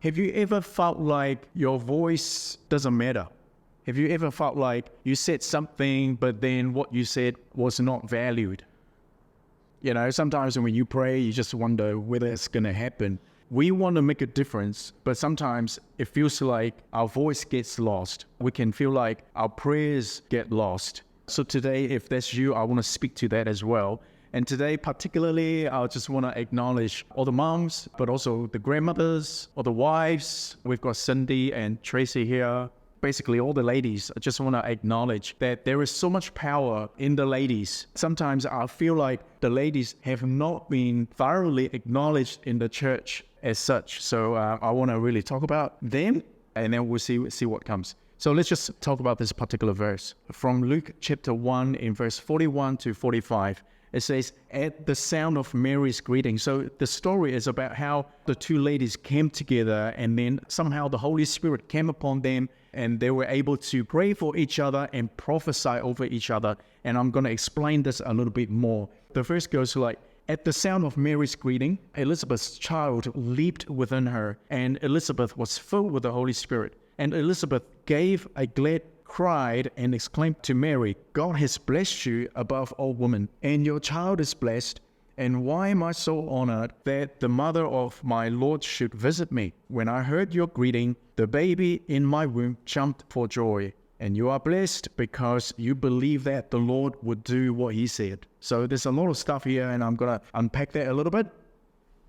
Have you ever felt like your voice doesn't matter? Have you ever felt like you said something, but then what you said was not valued? Sometimes when you pray, you just wonder whether it's going to happen. We want to make a difference, but sometimes it feels like our voice gets lost. We can feel like our prayers get lost. So today, if that's you, I want to speak to that as well. And today, particularly, I just want to acknowledge all the moms, but also the grandmothers, all the wives. We've got Cindy and Tracy here. Basically, all the ladies. I just want to acknowledge that there is so much power in the ladies. Sometimes I feel like the ladies have not been thoroughly acknowledged in the church as such. So I want to really talk about them, and then we'll see what comes. So let's just talk about this particular verse. From Luke chapter 1 in verse 41 to 45. It says, at the sound of Mary's greeting. So the story is about how the two ladies came together, and then somehow the Holy Spirit came upon them, and they were able to pray for each other and prophesy over each other. And I'm going to explain this a little bit more. The verse goes like, at the sound of Mary's greeting, Elizabeth's child leaped within her, and Elizabeth was filled with the Holy Spirit. And Elizabeth gave a glad cried and exclaimed to Mary, God has blessed you above all women, and your child is blessed. And why am I so honored that the mother of my Lord should visit me? When I heard your greeting, the baby in my womb jumped for joy. And you are blessed because you believe that the Lord would do what he said. So there's a lot of stuff here, and I'm going to unpack that a little bit.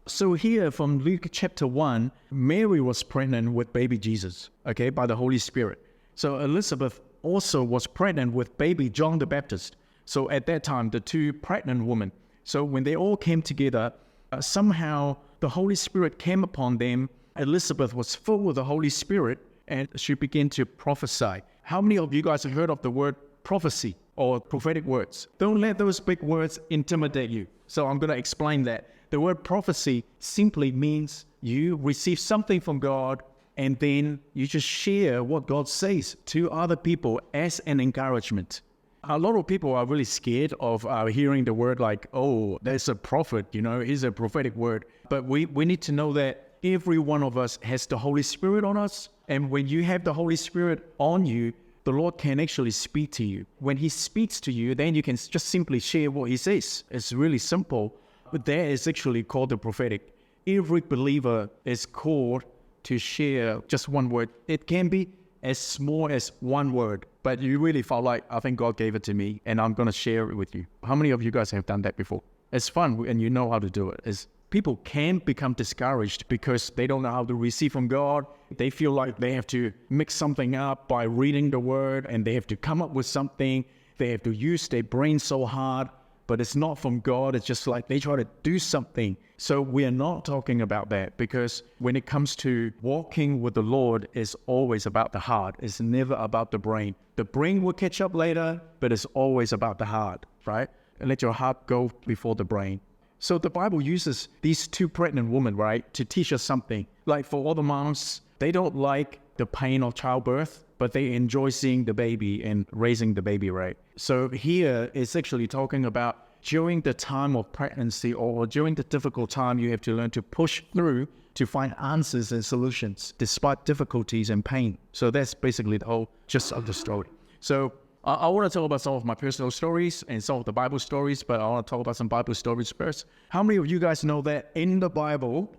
So here from Luke chapter 1, Mary was pregnant with baby Jesus, by the Holy Spirit. So Elizabeth also was pregnant with baby John the Baptist. So at that time, the two pregnant women. So when they all came together, somehow the Holy Spirit came upon them. Elizabeth was filled with the Holy Spirit, and she began to prophesy. How many of you guys have heard of the word prophecy or prophetic words? Don't let those big words intimidate you. So I'm going to explain that. The word prophecy simply means you receive something from God, and then you just share what God says to other people as an encouragement. A lot of people are really scared of hearing the word like, oh, there's a prophet, is a prophetic word. But we need to know that every one of us has the Holy Spirit on us. And when you have the Holy Spirit on you, the Lord can actually speak to you. When he speaks to you, then you can just simply share what he says. It's really simple, but that is actually called the prophetic. Every believer is called to share just one word. It can be as small as one word, but you really felt like, I think God gave it to me, and I'm going to share it with you. How many of you guys have done that before? It's fun, and you know how to do it. People can become discouraged because they don't know how to receive from God. They feel like they have to mix something up by reading the word, and they have to come up with something. They have to use their brain so hard, but it's not from God. It's just like they try to do something. So we are not talking about that, because when it comes to walking with the Lord, it's always about the heart. It's never about the brain. The brain will catch up later, but it's always about the heart, right? And let your heart go before the brain. So the Bible uses these two pregnant women, right, to teach us something. Like for all the moms, they don't like the pain of childbirth, but they enjoy seeing the baby and raising the baby, right? So here it's actually talking about during the time of pregnancy or during the difficult time, you have to learn to push through to find answers and solutions despite difficulties and pain. So that's basically the whole gist of the story. So I want to talk about some of my personal stories and some of the Bible stories, but I want to talk about some Bible stories first. How many of you guys know that in the Bible,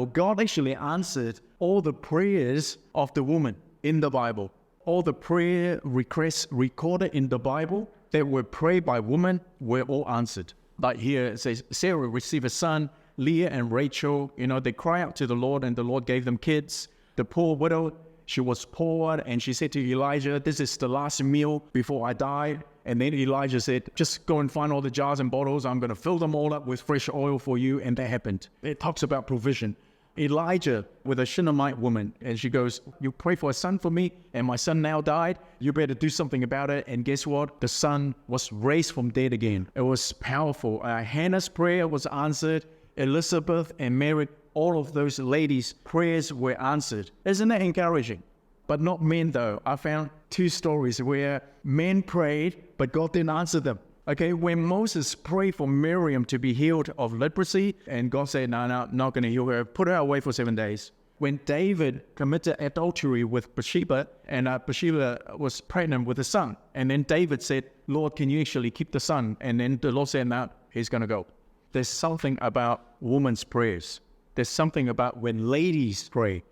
God actually answered all the prayers of the woman in the Bible? All the prayer requests recorded in the Bible that were prayed by women were all answered. Like here it says, Sarah received a son, Leah and Rachel, they cry out to the Lord, and the Lord gave them kids. The poor widow, she was poor, and she said to Elijah, this is the last meal before I die. And then Elijah said, just go and find all the jars and bottles. I'm going to fill them all up with fresh oil for you. And that happened. It talks about provision. Elijah with a Shunammite woman, and she goes, you pray for a son for me, and my son now died. You better do something about it. And guess what? The son was raised from dead again. It was powerful. Hannah's prayer was answered. Elizabeth and Mary, all of those ladies' prayers were answered. Isn't that encouraging? But not men though. I found two stories where men prayed, but God didn't answer them. Okay, when Moses prayed for Miriam to be healed of leprosy, and God said, no, not going to heal her, put her away for 7 days. When David committed adultery with Bathsheba, and Bathsheba was pregnant with a son, and then David said, Lord, can you actually keep the son? And then the Lord said, no, he's going to go. There's something about women's prayers. There's something about when ladies pray.